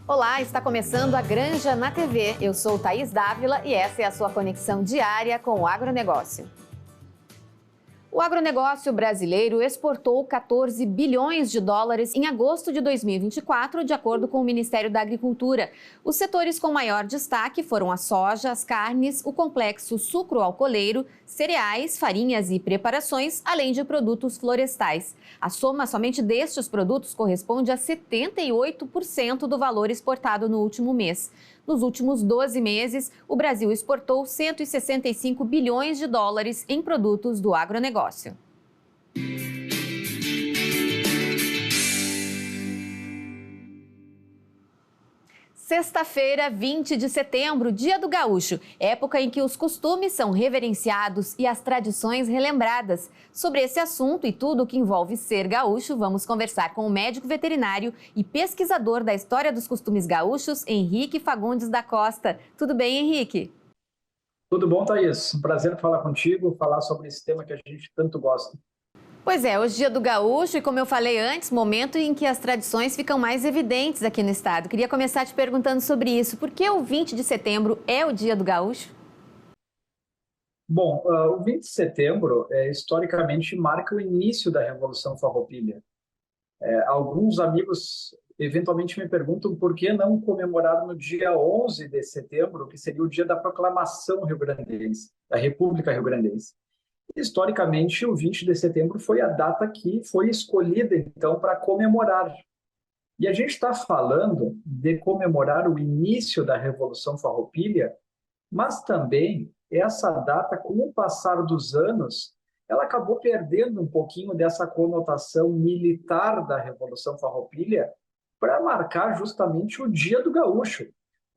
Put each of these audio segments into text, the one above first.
Olá, está começando a Granja na TV. Eu sou Thaís Dávila e essa é a sua conexão diária com o agronegócio. O agronegócio brasileiro exportou 14 bilhões de dólares em agosto de 2024, de acordo com o Ministério da Agricultura. Os setores com maior destaque foram a soja, as carnes, o complexo sucro-alcooleiro, cereais, farinhas e preparações, além de produtos florestais. A soma somente destes produtos corresponde a 78% do valor exportado no último mês. Nos últimos 12 meses, o Brasil exportou 165 bilhões de dólares em produtos do agronegócio. Sexta-feira, 20 de setembro, Dia do Gaúcho, época em que os costumes são reverenciados e as tradições relembradas. Sobre esse assunto e tudo o que envolve ser gaúcho, vamos conversar com o médico veterinário e pesquisador da história dos costumes gaúchos, Henrique Fagundes da Costa. Tudo bem, Henrique? Tudo bom, Thaís? Um prazer falar contigo, falar sobre esse tema que a gente tanto gosta. Pois é, hoje é Dia do Gaúcho e, como eu falei antes, momento em que as tradições ficam mais evidentes aqui no estado. Queria começar te perguntando sobre isso. Por que o 20 de setembro é o Dia do Gaúcho? Bom, o 20 de setembro, historicamente, marca o início da Revolução Farroupilha. Alguns amigos eventualmente me perguntam por que não comemorar no dia 11 de setembro, que seria o dia da proclamação rio-grandense, da República Rio-Grandense. Historicamente, o 20 de setembro foi a data que foi escolhida, então, para comemorar. E a gente está falando de comemorar o início da Revolução Farroupilha, mas também essa data, com o passar dos anos, ela acabou perdendo um pouquinho dessa conotação militar da Revolução Farroupilha para marcar justamente o Dia do Gaúcho,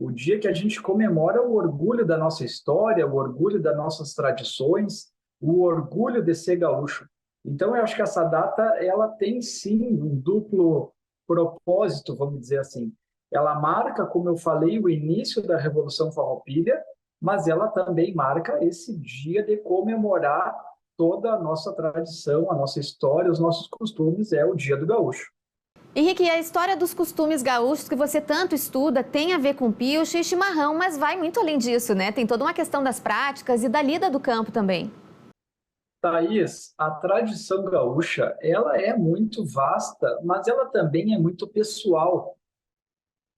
o dia que a gente comemora o orgulho da nossa história, o orgulho das nossas tradições, o orgulho de ser gaúcho. Então, eu acho que essa data ela tem sim um duplo propósito, vamos dizer assim. Ela marca, como eu falei, o início da Revolução Farroupilha, mas ela também marca esse dia de comemorar toda a nossa tradição, a nossa história, os nossos costumes, é o Dia do Gaúcho. Henrique, a história dos costumes gaúchos que você tanto estuda tem a ver com pilcha e chimarrão, mas vai muito além disso, né? Tem toda uma questão das práticas e da lida do campo também. Thaís, a tradição gaúcha, ela é muito vasta, mas ela também é muito pessoal.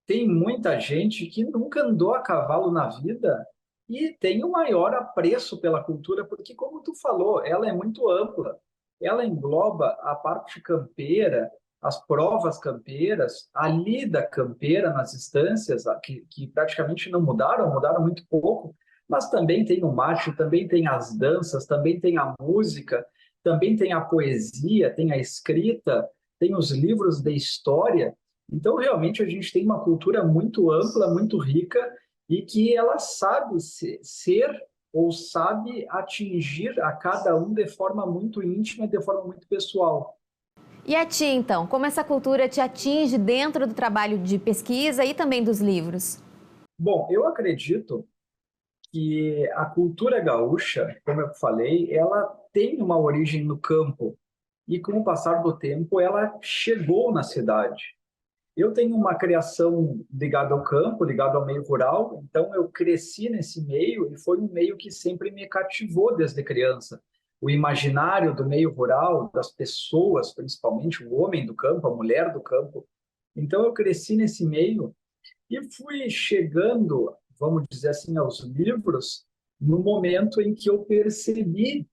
Tem muita gente que nunca andou a cavalo na vida e tem o maior apreço pela cultura, porque, como tu falou, ela é muito ampla. Ela engloba a parte campeira, as provas campeiras, a lida campeira nas estâncias, que praticamente não mudaram, mudaram muito pouco, mas também tem o mate, também tem as danças, também tem a música, também tem a poesia, tem a escrita, tem os livros de história. Então, realmente, a gente tem uma cultura muito ampla, muito rica, e que ela sabe ser ou sabe atingir a cada um de forma muito íntima, de forma muito pessoal. E a ti, então, como essa cultura te atinge dentro do trabalho de pesquisa e também dos livros? Bom, eu acredito que a cultura gaúcha, como eu falei, ela tem uma origem no campo, e com o passar do tempo, ela chegou na cidade. Eu tenho uma criação ligada ao campo, ligada ao meio rural, então eu cresci nesse meio e foi um meio que sempre me cativou desde criança. O imaginário do meio rural, das pessoas, principalmente o homem do campo, a mulher do campo. Então eu cresci nesse meio e fui chegando, vamos dizer assim, aos livros no momento em que eu percebi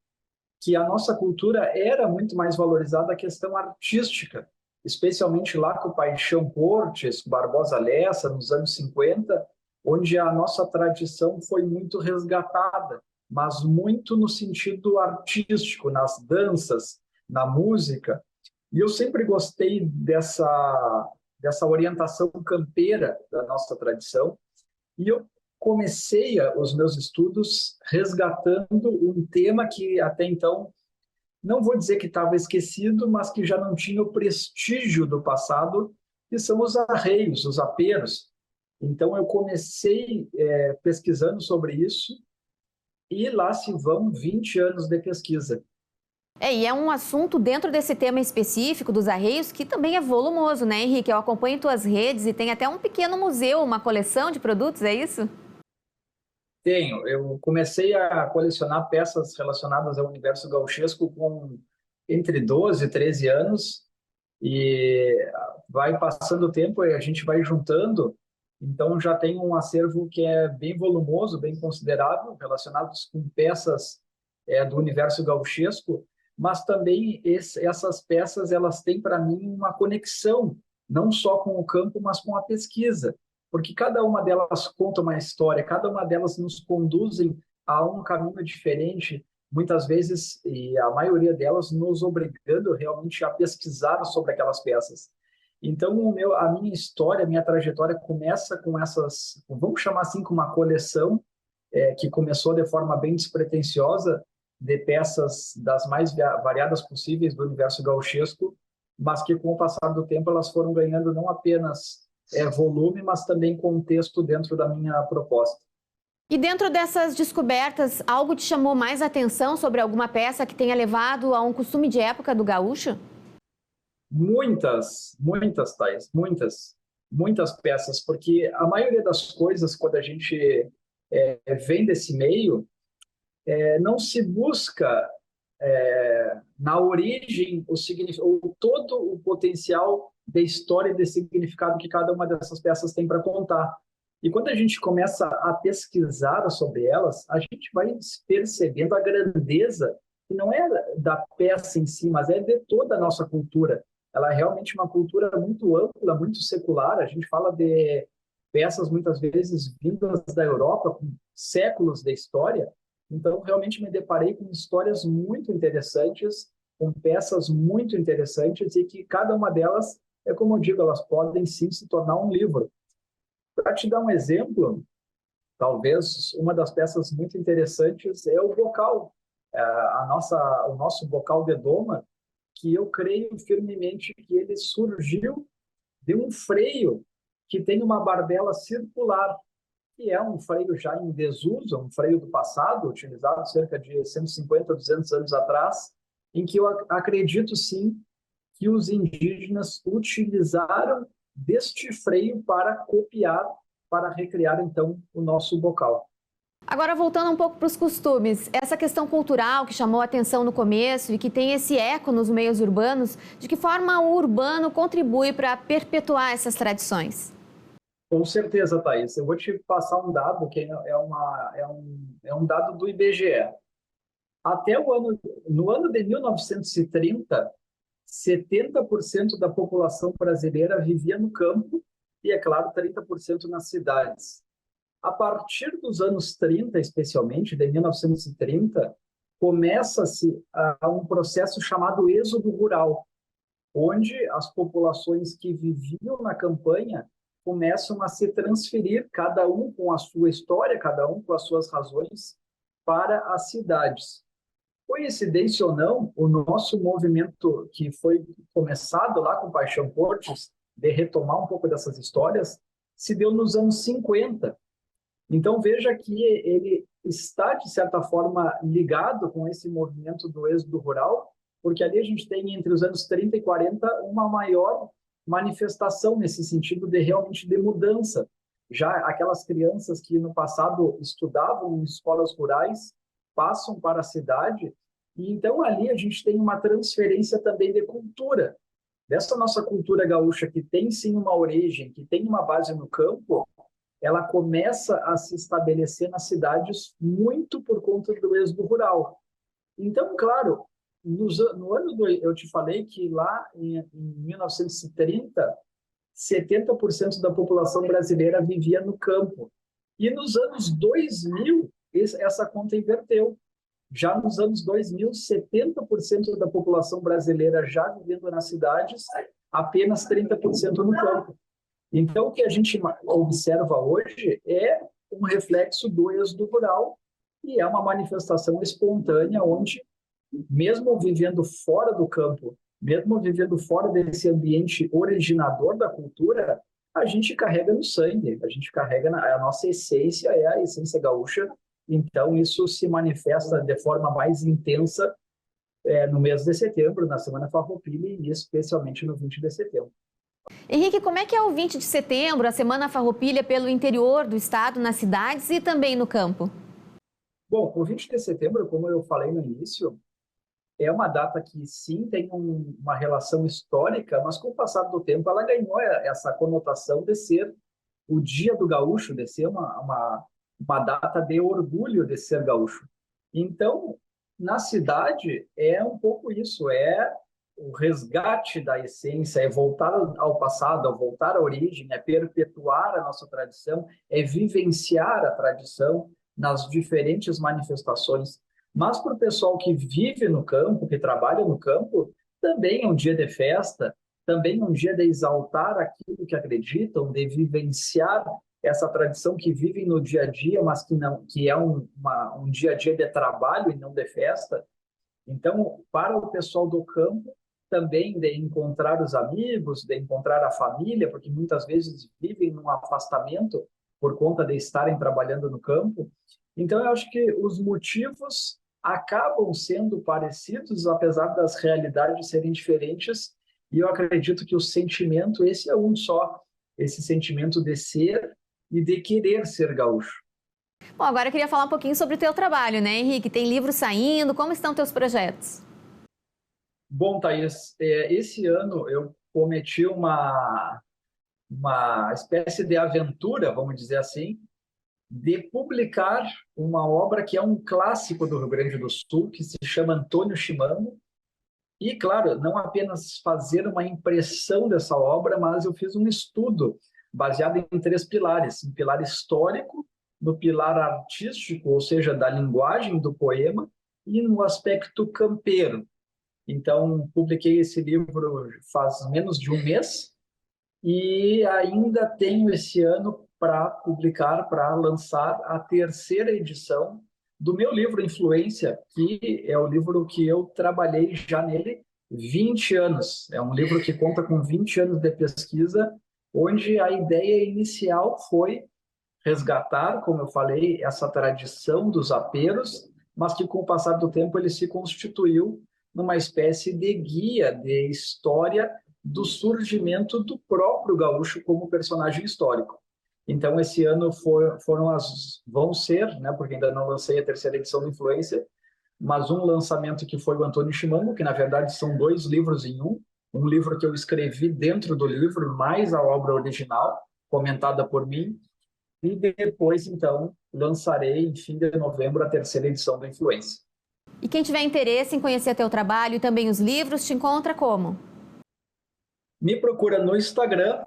que a nossa cultura era muito mais valorizada a questão artística, especialmente lá com o Paixão Cortes, com Barbosa Lessa, nos anos 50, onde a nossa tradição foi muito resgatada, mas muito no sentido artístico, nas danças, na música. E eu sempre gostei dessa orientação campeira da nossa tradição, e eu comecei os meus estudos resgatando um tema que até então, não vou dizer que estava esquecido, mas que já não tinha o prestígio do passado, que são os arreios, os aperos. Então eu comecei pesquisando sobre isso e lá se vão 20 anos de pesquisa. E é um assunto dentro desse tema específico dos arreios que também é volumoso, né, Henrique? Eu acompanho tuas redes e tem até um pequeno museu, uma coleção de produtos, é isso? Tenho. Eu comecei a colecionar peças relacionadas ao universo gauchesco com entre 12 e 13 anos e vai passando o tempo e a gente vai juntando. Então já tem um acervo que é bem volumoso, bem considerável, relacionados com peças do universo gauchesco, mas também essas peças elas têm para mim uma conexão, não só com o campo, mas com a pesquisa, porque cada uma delas conta uma história, cada uma delas nos conduzem a um caminho diferente, muitas vezes, e a maioria delas, nos obrigando realmente a pesquisar sobre aquelas peças. Então, a minha história, a minha trajetória começa com essas, vamos chamar assim, com uma coleção que começou de forma bem despretensiosa, de peças das mais variadas possíveis do universo gauchesco, mas que com o passar do tempo elas foram ganhando não apenas volume, mas também contexto dentro da minha proposta. E dentro dessas descobertas, algo te chamou mais atenção sobre alguma peça que tenha levado a um costume de época do gaúcho? Muitas, Thais, muitas peças, porque a maioria das coisas, quando a gente vem desse meio, não se busca na origem o todo o potencial de história e de significado que cada uma dessas peças tem para contar. E quando a gente começa a pesquisar sobre elas, a gente vai percebendo a grandeza, que não é da peça em si, mas é de toda a nossa cultura. Ela é realmente uma cultura muito ampla, muito secular. A gente fala de peças muitas vezes vindas da Europa, com séculos de história. Então, realmente me deparei com histórias muito interessantes, com peças muito interessantes e que cada uma delas, como eu digo, elas podem sim se tornar um livro. Para te dar um exemplo, talvez uma das peças muito interessantes é o bocal, o nosso bocal de doma, que eu creio firmemente que ele surgiu de um freio que tem uma barbela circular, que é um freio já em desuso, um freio do passado, utilizado cerca de 150 ou 200 anos atrás, em que eu acredito sim que os indígenas utilizaram deste freio para copiar, para recriar então o nosso bocal. Agora, voltando um pouco para os costumes, essa questão cultural que chamou a atenção no começo e que tem esse eco nos meios urbanos, de que forma o urbano contribui para perpetuar essas tradições? Com certeza, Thaís. Eu vou te passar um dado que é um dado do IBGE. No ano de 1930, 70% da população brasileira vivia no campo e, é claro, 30% nas cidades. A partir dos anos 30, especialmente, de 1930, começa-se um processo chamado êxodo rural, onde as populações que viviam na campanha começam a se transferir, cada um com a sua história, cada um com as suas razões, para as cidades. Coincidência ou não, o nosso movimento que foi começado lá com Paixão Cortes, de retomar um pouco dessas histórias, se deu nos anos 50. Então veja que ele está, de certa forma, ligado com esse movimento do êxodo rural, porque ali a gente tem, entre os anos 30 e 40, uma maior manifestação nesse sentido de realmente de mudança. Já aquelas crianças que no passado estudavam em escolas rurais passam para a cidade, e então ali a gente tem uma transferência também de cultura. Dessa nossa cultura gaúcha, que tem sim uma origem, que tem uma base no campo, ela começa a se estabelecer nas cidades muito por conta do êxodo rural. Então, claro, no ano eu te falei que lá em 1930, 70% da população brasileira vivia no campo. E nos anos 2000, essa conta inverteu. Já nos anos 2000, 70% da população brasileira já vivendo nas cidades, apenas 30% no campo. Então, o que a gente observa hoje é um reflexo do êxodo rural e é uma manifestação espontânea onde, mesmo vivendo fora do campo, mesmo vivendo fora desse ambiente originador da cultura, a gente carrega no sangue, a gente carrega a nossa essência, é a essência gaúcha. Então, isso se manifesta de forma mais intensa no mês de setembro, na Semana Farroupilha e especialmente no 20 de setembro. Henrique, como é que é o 20 de setembro, a Semana Farroupilha pelo interior do estado, nas cidades e também no campo? Bom, o 20 de setembro, como eu falei no início, é uma data que sim tem uma relação histórica, mas com o passar do tempo ela ganhou essa conotação de ser o Dia do Gaúcho, de ser uma data de orgulho de ser gaúcho. Então, na cidade, é um pouco isso, é o resgate da essência, é voltar ao passado, é voltar à origem, é perpetuar a nossa tradição, é vivenciar a tradição nas diferentes manifestações. Mas para o pessoal que vive no campo, que trabalha no campo, também é um dia de festa, também é um dia de exaltar aquilo que acreditam, de vivenciar essa tradição que vivem no dia a dia, mas que é um dia a dia de trabalho e não de festa. Então, para o pessoal do campo, também de encontrar os amigos, de encontrar a família, porque muitas vezes vivem num afastamento por conta de estarem trabalhando no campo. Então, eu acho que os motivos acabam sendo parecidos, apesar das realidades serem diferentes, e eu acredito que o sentimento, esse é um só, esse sentimento de ser e de querer ser gaúcho. Bom, agora eu queria falar um pouquinho sobre o teu trabalho, né, Henrique? Tem livros saindo, como estão teus projetos? Bom, Thaís, esse ano eu cometi uma espécie de aventura, vamos dizer assim, de publicar uma obra que é um clássico do Rio Grande do Sul, que se chama Antônio Chimango. E, claro, não apenas fazer uma impressão dessa obra, mas eu fiz um estudo baseado em três pilares: um pilar histórico, no pilar artístico, ou seja, da linguagem do poema, e no aspecto campeiro. Então, publiquei esse livro faz menos de um mês e ainda tenho esse ano para publicar, para lançar a terceira edição do meu livro Influência, que é o livro que eu trabalhei já nele 20 anos. É um livro que conta com 20 anos de pesquisa, onde a ideia inicial foi resgatar, como eu falei, essa tradição dos aperos, mas que com o passar do tempo ele se constituiu numa espécie de guia de história do surgimento do próprio gaúcho como personagem histórico. Então, esse ano vão ser, né, porque ainda não lancei a terceira edição do Influência, mas um lançamento que foi o Antônio Chimango, que na verdade são dois livros em um livro que eu escrevi dentro do livro, mais a obra original, comentada por mim, e depois, então, lançarei em fim de novembro a terceira edição do Influência. E quem tiver interesse em conhecer teu trabalho e também os livros, te encontra como? Me procura no Instagram,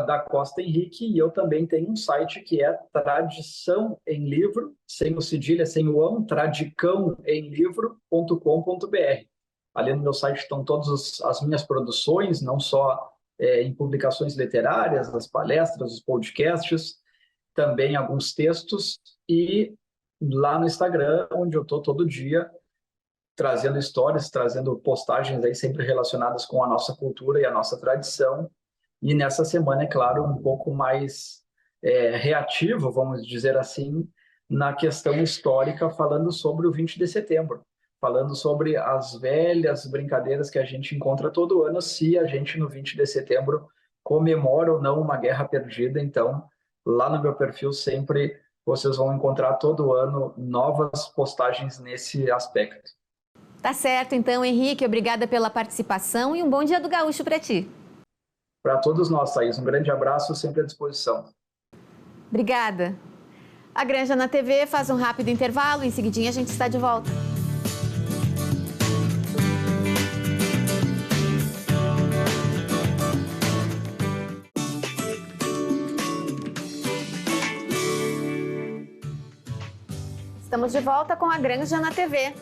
@dacostahenrique, e eu também tenho um site que é Tradição em Livro, sem o cedilha, sem o ão, tradicãoemlivro.com.br. Ali no meu site estão todas as minhas produções, não só em publicações literárias, as palestras, os podcasts, também alguns textos, e lá no Instagram, onde eu estou todo dia trazendo histórias, trazendo postagens aí sempre relacionadas com a nossa cultura e a nossa tradição. E nessa semana, é claro, um pouco mais reativo, vamos dizer assim, na questão histórica, falando sobre o 20 de setembro, falando sobre as velhas brincadeiras que a gente encontra todo ano, se a gente no 20 de setembro comemora ou não uma guerra perdida. Então, lá no meu perfil sempre vocês vão encontrar todo ano novas postagens nesse aspecto. Tá certo, então, Henrique, obrigada pela participação e um bom dia do Gaúcho para ti. Para todos nós, Thaís, um grande abraço, sempre à disposição. Obrigada. A Granja na TV faz um rápido intervalo, em seguidinha a gente está de volta. Estamos de volta com a Granja na TV.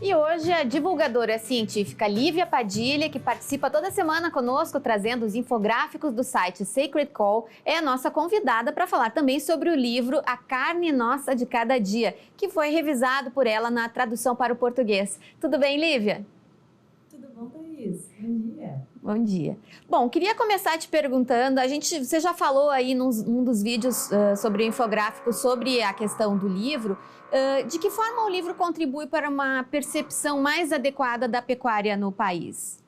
E hoje a divulgadora científica Lívia Padilha, que participa toda semana conosco, trazendo os infográficos do site Sacred Call, é a nossa convidada para falar também sobre o livro A Carne Nossa de Cada Dia, que foi revisado por ela na tradução para o português. Tudo bem, Lívia? Tudo bom, Thaís? Bom dia. Bom dia. Bom, queria começar te perguntando, você já falou aí num dos vídeos sobre o infográfico, sobre a questão do livro, de que forma o livro contribui para uma percepção mais adequada da pecuária no país?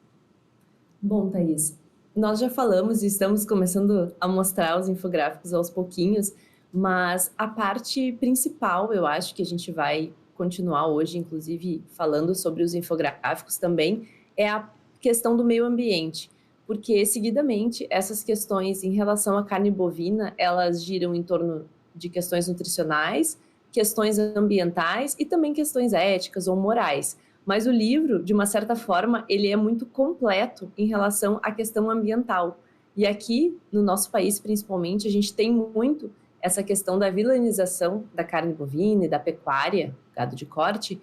Bom, Thaís, nós já falamos e estamos começando a mostrar os infográficos aos pouquinhos, mas a parte principal, eu acho que a gente vai continuar hoje, inclusive falando sobre os infográficos também, é a questão do meio ambiente, porque seguidamente essas questões em relação à carne bovina, elas giram em torno de questões nutricionais, questões ambientais e também questões éticas ou morais. Mas o livro, de uma certa forma, ele é muito completo em relação à questão ambiental. E aqui, no nosso país, principalmente, a gente tem muito essa questão da vilanização da carne bovina e da pecuária, gado de corte,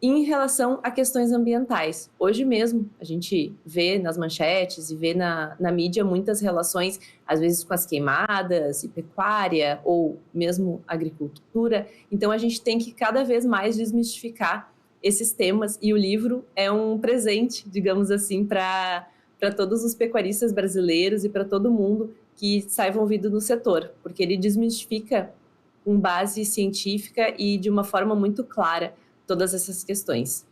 em relação a questões ambientais. Hoje mesmo, a gente vê nas manchetes e vê na mídia muitas relações, às vezes com as queimadas e pecuária, ou mesmo agricultura. Então, a gente tem que cada vez mais desmistificar esses temas, e o livro é um presente, digamos assim, para todos os pecuaristas brasileiros e para todo mundo que está envolvido no setor, porque ele desmistifica com base científica e de uma forma muito clara todas essas questões.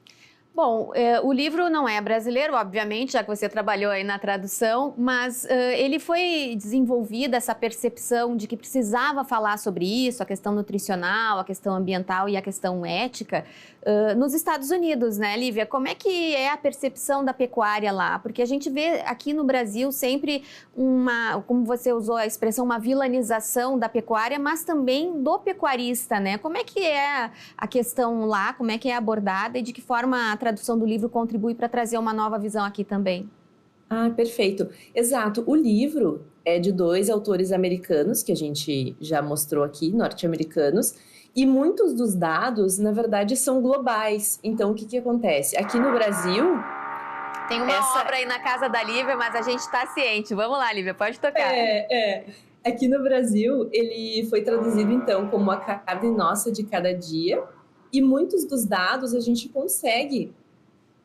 Bom, o livro não é brasileiro, obviamente, já que você trabalhou aí na tradução, mas ele foi desenvolvida, essa percepção de que precisava falar sobre isso, a questão nutricional, a questão ambiental e a questão ética, nos Estados Unidos, né, Lívia? Como é que é a percepção da pecuária lá? Porque a gente vê aqui no Brasil sempre como você usou a expressão, uma vilanização da pecuária, mas também do pecuarista, né? Como é que é a questão lá, como é que é abordada e de que forma a tradução do livro contribui para trazer uma nova visão aqui também? Ah, perfeito. Exato. O livro é de 2 autores americanos, que a gente já mostrou aqui, norte-americanos, e muitos dos dados, na verdade, são globais. Então, o que acontece? Aqui no Brasil... Tem uma obra aí na casa da Lívia, mas a gente está ciente. Vamos lá, Lívia, pode tocar. Aqui no Brasil, ele foi traduzido, então, como a carne nossa de cada dia, e muitos dos dados a gente consegue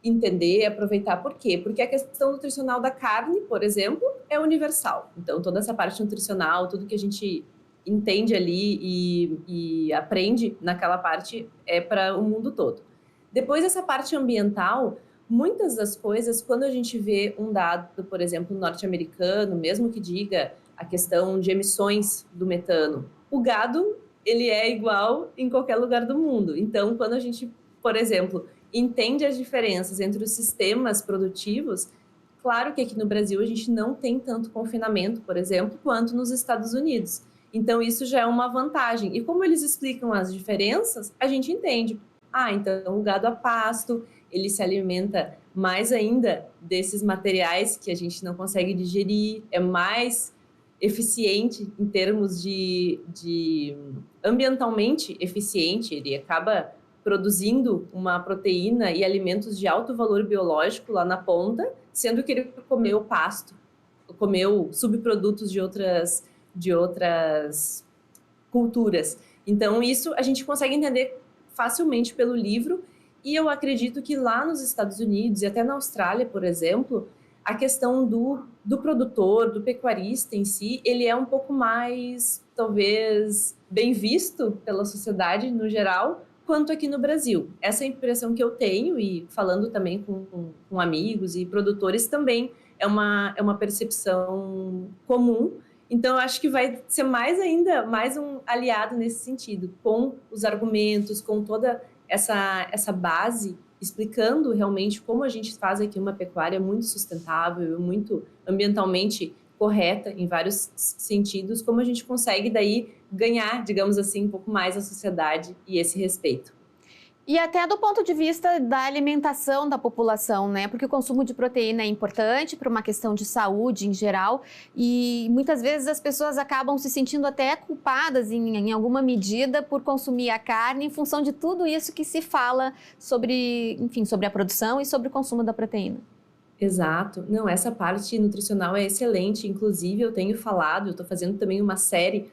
entender e aproveitar. Por quê? Porque a questão nutricional da carne, por exemplo, é universal. Então, toda essa parte nutricional, tudo que a gente entende ali e aprende naquela parte é para o mundo todo. Depois, essa parte ambiental, muitas das coisas, quando a gente vê um dado, por exemplo, norte-americano, mesmo que diga a questão de emissões do metano, o gado, ele é igual em qualquer lugar do mundo. Então, quando a gente, por exemplo, entende as diferenças entre os sistemas produtivos, claro que aqui no Brasil a gente não tem tanto confinamento, por exemplo, quanto nos Estados Unidos. Então, isso já é uma vantagem. E como eles explicam as diferenças, a gente entende. Então o gado a pasto, ele se alimenta mais ainda desses materiais que a gente não consegue digerir, é mais eficiente em termos de ambientalmente eficiente, ele acaba produzindo uma proteína e alimentos de alto valor biológico lá na ponta, sendo que ele comeu pasto, comeu subprodutos de outras culturas. Então, isso a gente consegue entender facilmente pelo livro, e eu acredito que lá nos Estados Unidos e até na Austrália, por exemplo, a questão do produtor, do pecuarista em si, ele é um pouco mais, talvez, bem visto pela sociedade no geral, quanto aqui no Brasil. Essa é a impressão que eu tenho, e falando também com amigos e produtores também, é uma percepção comum. Então, eu acho que vai ser mais um aliado nesse sentido, com os argumentos, com toda essa base, explicando realmente como a gente faz aqui uma pecuária muito sustentável, muito ambientalmente correta em vários sentidos, como a gente consegue daí ganhar, digamos assim, um pouco mais a sociedade e esse respeito. E até do ponto de vista da alimentação da população, né? Porque o consumo de proteína é importante para uma questão de saúde em geral, e muitas vezes as pessoas acabam se sentindo até culpadas em alguma medida por consumir a carne em função de tudo isso que se fala sobre, enfim, sobre a produção e sobre o consumo da proteína. Exato. Não, essa parte nutricional é excelente. Inclusive, eu tenho falado, eu estou fazendo também uma série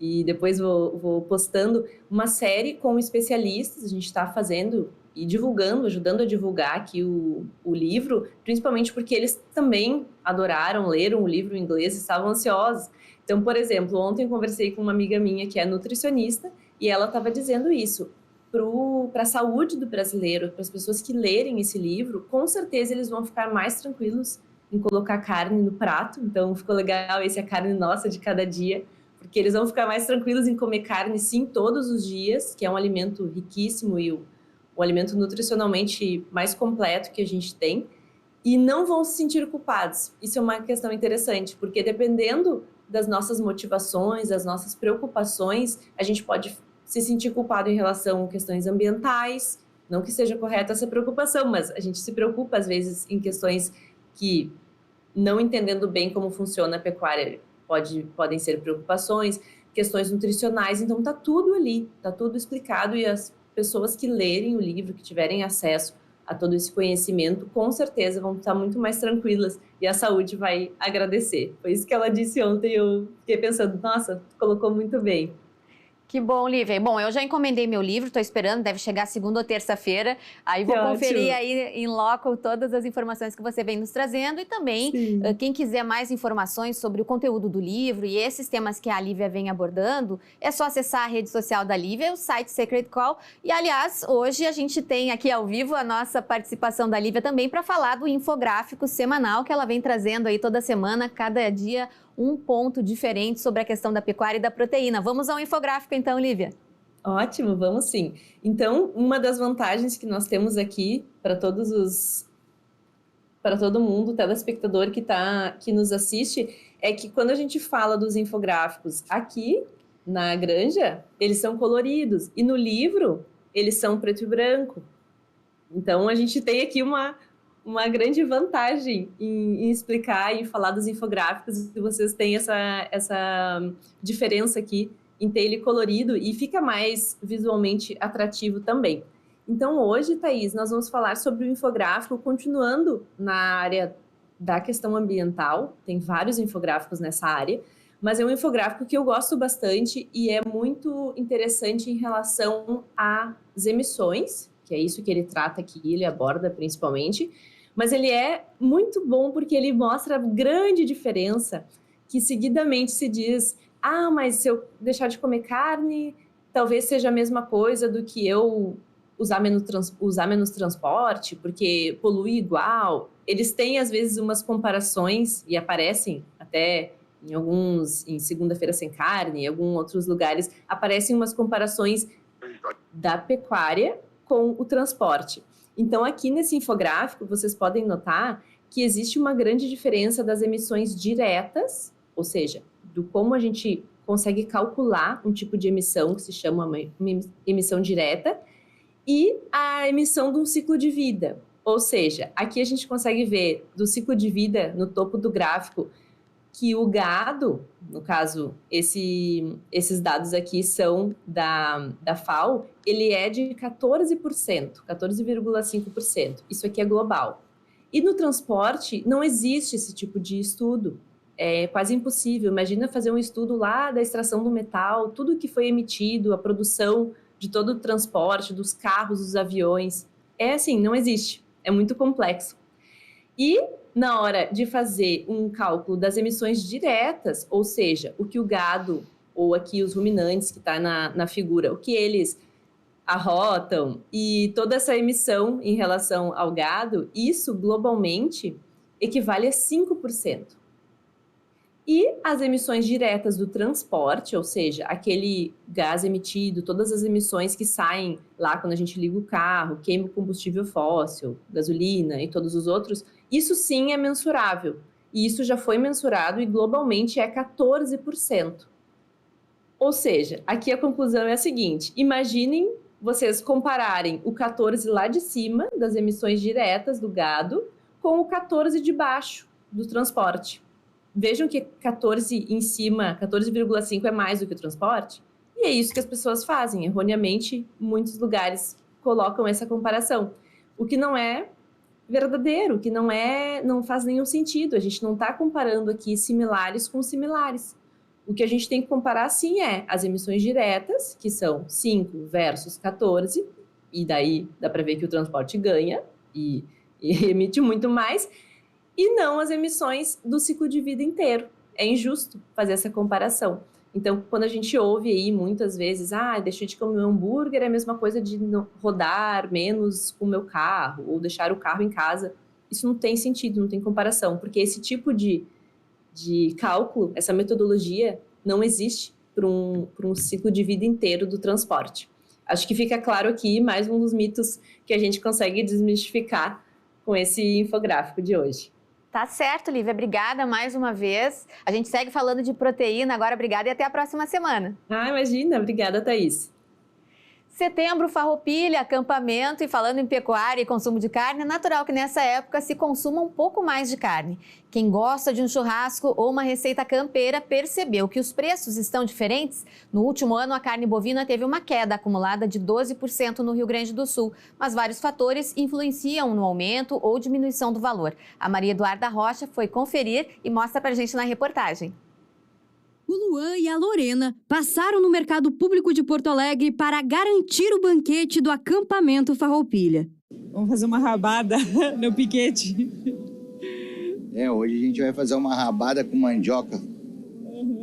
e depois vou postando uma série com especialistas, a gente está fazendo e divulgando, ajudando a divulgar aqui o livro, principalmente porque eles também adoraram, leram o livro em inglês e estavam ansiosos. Então, por exemplo, ontem eu conversei com uma amiga minha que é nutricionista e ela estava dizendo isso. Para a saúde do brasileiro, para as pessoas que lerem esse livro, com certeza eles vão ficar mais tranquilos em colocar carne no prato. Então, ficou legal esse A Carne Nossa de Cada Dia, porque eles vão ficar mais tranquilos em comer carne, sim, todos os dias, que é um alimento riquíssimo e o alimento nutricionalmente mais completo que a gente tem, e não vão se sentir culpados. Isso é uma questão interessante, porque dependendo das nossas motivações, das nossas preocupações, a gente pode se sentir culpado em relação a questões ambientais, não que seja correta essa preocupação, mas a gente se preocupa às vezes em questões que, não entendendo bem como funciona a pecuária, podem ser preocupações, questões nutricionais, então tá tudo ali, tá tudo explicado, e as pessoas que lerem o livro, que tiverem acesso a todo esse conhecimento, com certeza vão estar muito mais tranquilas e a saúde vai agradecer. Foi isso que ela disse ontem, eu fiquei pensando, nossa, colocou muito bem. Que bom, Lívia. Bom, eu já encomendei meu livro, estou esperando, deve chegar segunda ou terça-feira. Aí vou conferir aí em loco todas as informações que você vem nos trazendo e também quem quiser mais informações sobre o conteúdo do livro e esses temas que a Lívia vem abordando, é só acessar a rede social da Lívia, o site Sacred Call. E, aliás, hoje a gente tem aqui ao vivo a nossa participação da Lívia também para falar do infográfico semanal que ela vem trazendo aí toda semana, cada dia um ponto diferente sobre a questão da pecuária e da proteína. Vamos ao infográfico então, Lívia. Ótimo, vamos sim. Então, uma das vantagens que nós temos aqui para todo mundo, telespectador que nos assiste, é que quando a gente fala dos infográficos aqui na granja, eles são coloridos e no livro eles são preto e branco. Então, a gente tem aqui uma grande vantagem em explicar e falar dos infográficos, e vocês têm essa diferença aqui em ter ele colorido e fica mais visualmente atrativo também. Então hoje, Thaís, nós vamos falar sobre o infográfico, continuando na área da questão ambiental, tem vários infográficos nessa área, mas é um infográfico que eu gosto bastante e é muito interessante em relação às emissões, que é isso que ele trata aqui, ele aborda principalmente, mas ele é muito bom porque ele mostra a grande diferença que seguidamente se diz, mas se eu deixar de comer carne, talvez seja a mesma coisa do que eu usar menos transporte, porque polui igual. Eles têm, às vezes, umas comparações, e aparecem até em Segunda-feira Sem Carne, em alguns outros lugares, aparecem umas comparações da pecuária com o transporte. Então, aqui nesse infográfico, vocês podem notar que existe uma grande diferença das emissões diretas, ou seja, do como a gente consegue calcular um tipo de emissão que se chama uma emissão direta, e a emissão de um ciclo de vida. Ou seja, aqui a gente consegue ver do ciclo de vida, no topo do gráfico, que o gado, no caso, esses dados aqui são da FAO, ele é de 14%, 14,5%. Isso aqui é global. E no transporte não existe esse tipo de estudo. É quase impossível. Imagina fazer um estudo lá da extração do metal, tudo que foi emitido, a produção de todo o transporte, dos carros, dos aviões. É assim, não existe. É muito complexo. E na hora de fazer um cálculo das emissões diretas, ou seja, o que o gado, ou aqui os ruminantes que está na figura, o que eles arrotam, e toda essa emissão em relação ao gado, isso globalmente equivale a 5%. E as emissões diretas do transporte, ou seja, aquele gás emitido, todas as emissões que saem lá quando a gente liga o carro, queima o combustível fóssil, gasolina e todos os outros, isso sim é mensurável. E isso já foi mensurado e globalmente é 14%. Ou seja, aqui a conclusão é a seguinte: imaginem vocês compararem o 14 lá de cima, das emissões diretas do gado, com o 14 de baixo do transporte. Vejam que 14 em cima, 14,5 é mais do que o transporte. E é isso que as pessoas fazem. Erroneamente, muitos lugares colocam essa comparação. O que não é verdadeiro, o que não faz nenhum sentido. A gente não está comparando aqui similares com similares. O que a gente tem que comparar, sim, é as emissões diretas, que são 5 versus 14, e daí dá para ver que o transporte ganha e emite muito mais, e não as emissões do ciclo de vida inteiro. É injusto fazer essa comparação. Então, quando a gente ouve aí muitas vezes, deixei de comer um hambúrguer, é a mesma coisa de rodar menos com o meu carro, ou deixar o carro em casa, isso não tem sentido, não tem comparação, porque esse tipo de cálculo, essa metodologia, não existe para um ciclo de vida inteiro do transporte. Acho que fica claro aqui mais um dos mitos que a gente consegue desmistificar com esse infográfico de hoje. Tá certo, Lívia. Obrigada mais uma vez. A gente segue falando de proteína agora. Obrigada e até a próxima semana. Imagina. Obrigada, Thaís. Setembro, farroupilha, acampamento, e falando em pecuária e consumo de carne, é natural que nessa época se consuma um pouco mais de carne. Quem gosta de um churrasco ou uma receita campeira percebeu que os preços estão diferentes. No último ano, a carne bovina teve uma queda acumulada de 12% no Rio Grande do Sul, mas vários fatores influenciam no aumento ou diminuição do valor. A Maria Eduarda Rocha foi conferir e mostra pra gente na reportagem. O Luan e a Lorena passaram no Mercado Público de Porto Alegre para garantir o banquete do acampamento Farroupilha. Vamos fazer uma rabada no piquete. Hoje a gente vai fazer uma rabada com mandioca.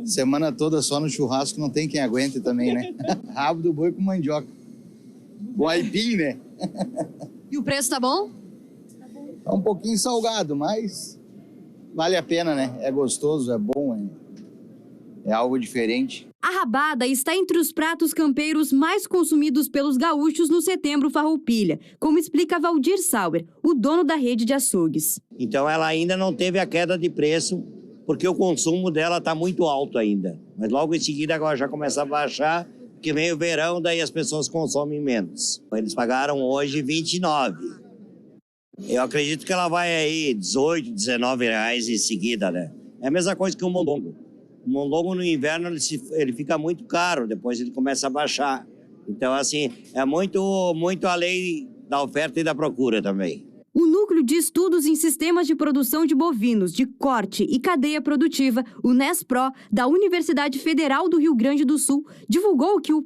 Semana toda só no churrasco, não tem quem aguente também, né? Rabo do boi com mandioca. Com aipim, né? E o preço tá bom? Tá um pouquinho salgado, mas vale a pena, né? É gostoso, é bom, é algo diferente. A rabada está entre os pratos campeiros mais consumidos pelos gaúchos no Setembro Farroupilha, como explica Valdir Sauer, o dono da rede de açougues. Então ela ainda não teve a queda de preço, porque o consumo dela está muito alto ainda. Mas logo em seguida agora já começa a baixar, porque vem o verão, daí as pessoas consomem menos. Eles pagaram hoje 29. Eu acredito que ela vai aí 18, 19 reais em seguida, né? É a mesma coisa que o mondongo. O mondongo no inverno ele fica muito caro, depois ele começa a baixar. Então, assim, é muito a lei da oferta e da procura também. O Núcleo de Estudos em Sistemas de Produção de Bovinos, de Corte e Cadeia Produtiva, o NESPRO, da Universidade Federal do Rio Grande do Sul, divulgou que o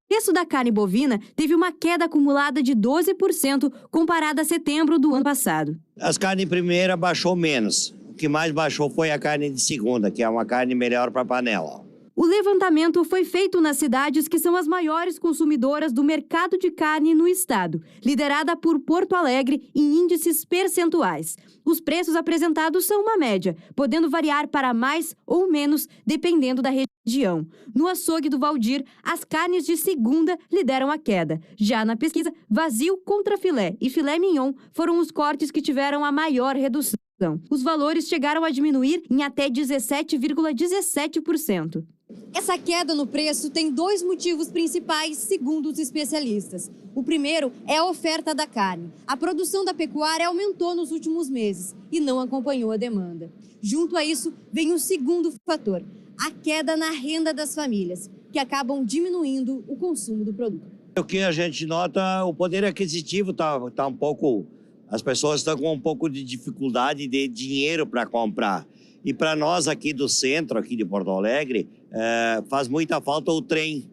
preço da carne bovina teve uma queda acumulada de 12% comparada a setembro do ano passado. As carnes primeira baixou menos. O que mais baixou foi a carne de segunda, que é uma carne melhor para panela. O levantamento foi feito nas cidades que são as maiores consumidoras do mercado de carne no estado, liderada por Porto Alegre em índices percentuais. Os preços apresentados são uma média, podendo variar para mais ou menos, dependendo da região. No açougue do Valdir, as carnes de segunda lideram a queda. Já na pesquisa, vazio contra filé e filé mignon foram os cortes que tiveram a maior redução. Os valores chegaram a diminuir em até 17,17%. Essa queda no preço tem dois motivos principais, segundo os especialistas. O primeiro é a oferta da carne. A produção da pecuária aumentou nos últimos meses e não acompanhou a demanda. Junto a isso, vem o segundo fator, a queda na renda das famílias, que acabam diminuindo o consumo do produto. O que a gente nota, o poder aquisitivo tá um pouco... As pessoas estão com um pouco de dificuldade de dinheiro para comprar. E para nós aqui do centro, aqui de Porto Alegre, faz muita falta o trem.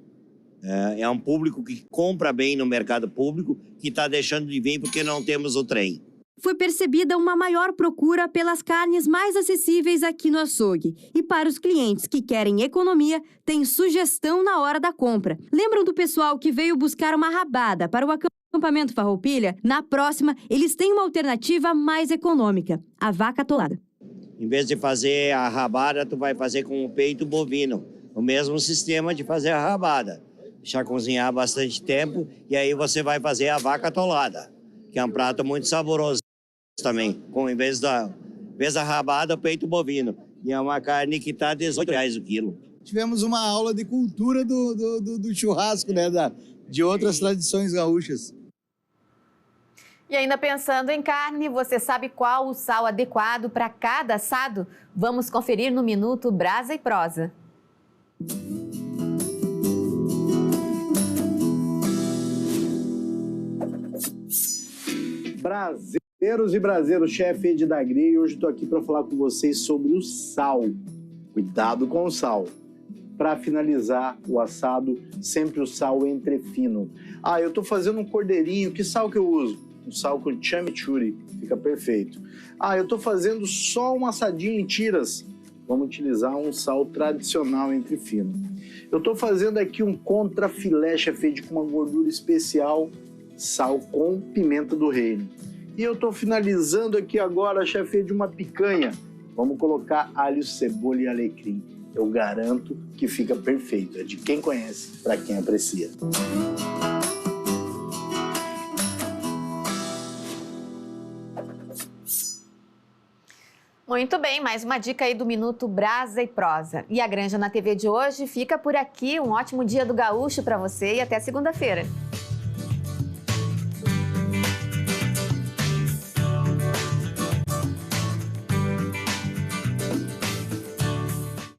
É um público que compra bem no mercado público, que está deixando de vir porque não temos o trem. Foi percebida uma maior procura pelas carnes mais acessíveis aqui no açougue. E para os clientes que querem economia, tem sugestão na hora da compra. Lembram do pessoal que veio buscar uma rabada para o acampamento Farroupilha? Na próxima, eles têm uma alternativa mais econômica, a vaca atolada. Em vez de fazer a rabada, tu vai fazer com o peito bovino. O mesmo sistema de fazer a rabada. Deixar cozinhar bastante tempo e aí você vai fazer a vaca atolada, que é um prato muito saboroso também. Em vez da rabada, o peito bovino. E é uma carne que está R$18 o quilo. Tivemos uma aula de cultura do churrasco, né? De outras tradições gaúchas. E ainda pensando em carne, você sabe qual o sal adequado para cada assado? Vamos conferir no Minuto Brasa e Prosa. Braseiros e braseiros, chefe Ed Dagri, e hoje estou aqui para falar com vocês sobre o sal. Cuidado com o sal. para finalizar o assado, sempre o sal entrefino. Ah, eu estou fazendo um cordeirinho, que sal que eu uso? Um sal com chimichurri, fica perfeito. Ah, eu estou fazendo só um assadinho em tiras. Vamos utilizar um sal tradicional entrefino. Eu estou fazendo aqui um contrafilé, chefe, com uma gordura especial, sal com pimenta do reino. E eu estou finalizando aqui agora, chefe, de uma picanha. Vamos colocar alho, cebola e alecrim. Eu garanto que fica perfeito. É de quem conhece, para quem aprecia. Muito bem, mais uma dica aí do Minuto Brasa e Prosa. E a Granja na TV de hoje fica por aqui. Um ótimo dia do Gaúcho para você e até segunda-feira.